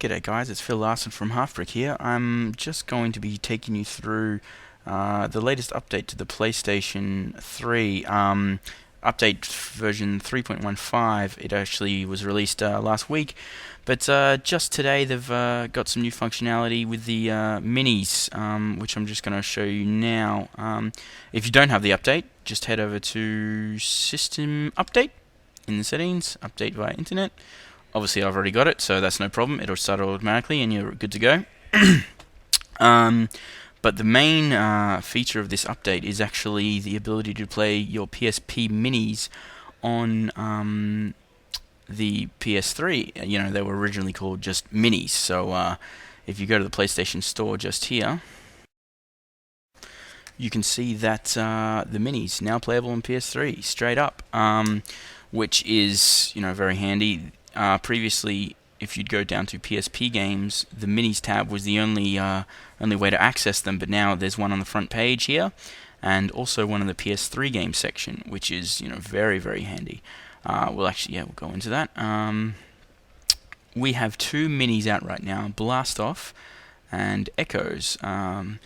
G'day guys, it's Phil Larson from Halfbrick here. I'm just going to be taking you through the latest update to the PlayStation 3. Update version 3.15. It actually was released last week, but just today they've got some new functionality with the minis, which I'm just going to show you now. If you don't have the update, just head over to System Update in the settings, update via internet. Obviously I've already got it, so that's no problem. It'll start automatically and you're good to go. But the main feature of this update is actually the ability to play your PSP minis on the PS3. You know, they were originally called just minis, so if you go to the PlayStation Store just here, you can see that the minis now playable on PS3 straight up, which is, you know, very handy. Previously, if you'd go down to PSP games, the minis tab was the only way to access them, but now there's one on the front page here, and also one in the PS3 game section, which is, you know, very, very handy. We'll go into that. We have two minis out right now, Blast Off and Echoes, and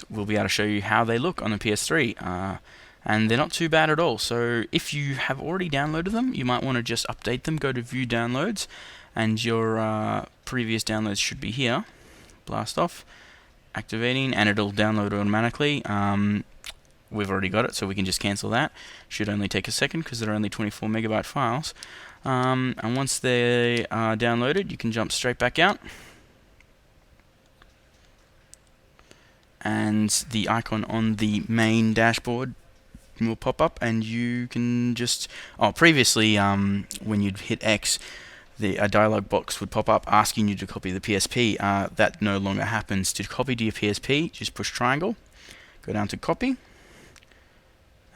we'll be able to show you how they look on the PS3. And they're not too bad at all. So if you have already downloaded them, you might want to just update them. Go to View Downloads, and your previous downloads should be here. Blast Off, activating, and it'll download automatically. We've already got it, so we can just cancel that. Should only take a second because they're only 24 megabyte files. And once they are downloaded, you can jump straight back out. And the icon on the main dashboard will pop up, and you can just previously when you'd hit X, a dialog box would pop up asking you to copy the PSP. That no longer happens. To copy to your PSP, just push triangle, go down to copy,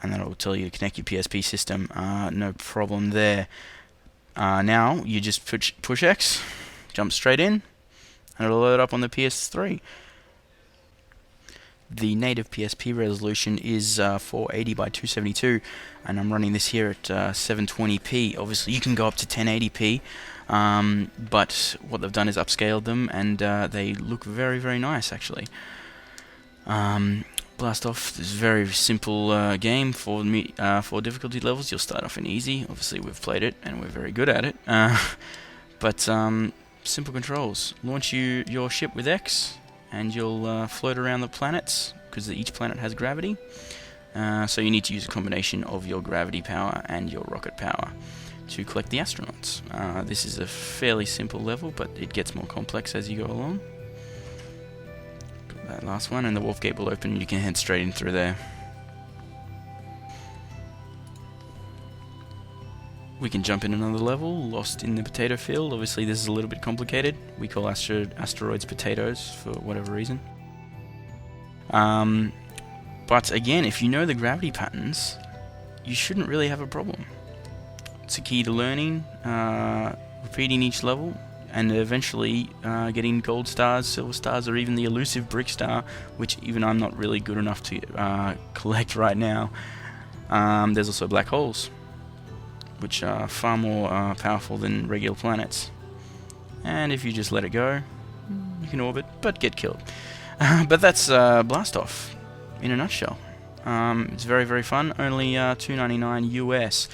and then it will tell you to connect your PSP system. No problem there. Now you just push X, jump straight in, and it'll load up on the PS3. The native PSP resolution is 480 by 272, and I'm running this here at 720p. Obviously, you can go up to 1080p, but what they've done is upscaled them, and they look very, very nice, actually. Blast Off is a very simple game for difficulty levels. You'll start off in easy. Obviously, we've played it, and we're very good at it. But simple controls. Launch your ship with X, and you'll float around the planets, because each planet has gravity. So you need to use a combination of your gravity power and your rocket power to collect the astronauts. This is a fairly simple level, but it gets more complex as you go along. Got that last one, and the warp gate will open, and you can head straight in through there. We can jump in another level, Lost in the Potato Field. Obviously this is a little bit complicated. We call asteroids potatoes for whatever reason. But again, if you know the gravity patterns, you shouldn't really have a problem. It's a key to learning, repeating each level, and eventually getting gold stars, silver stars, or even the elusive brick star, which even I'm not really good enough to collect right now. There's also black holes, which are far more powerful than regular planets. And if you just let it go, you can orbit, but get killed. But that's Blast Off in a nutshell. It's very, very fun. Only $2.99 US.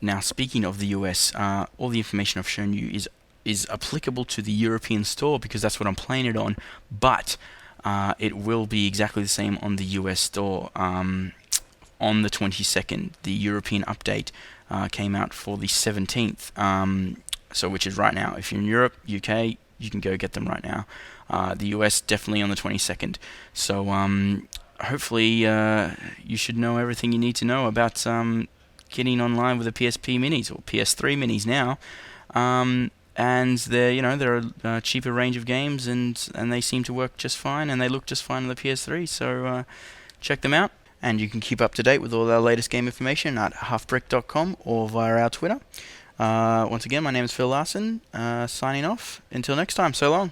Now, speaking of the US, all the information I've shown you is applicable to the European store, because that's what I'm playing it on. But it will be exactly the same on the US store. On the 22nd, the European update came out for the 17th, so which is right now. If you're in Europe, UK, you can go get them right now. The US definitely on the 22nd. So hopefully you should know everything you need to know about getting online with the PSP minis, or PS3 minis now. And they're a cheaper range of games, and they seem to work just fine, and they look just fine on the PS3. So check them out. And you can keep up to date with all our latest game information at halfbrick.com or via our Twitter. Once again, my name is Phil Larson, signing off. Until next time, so long.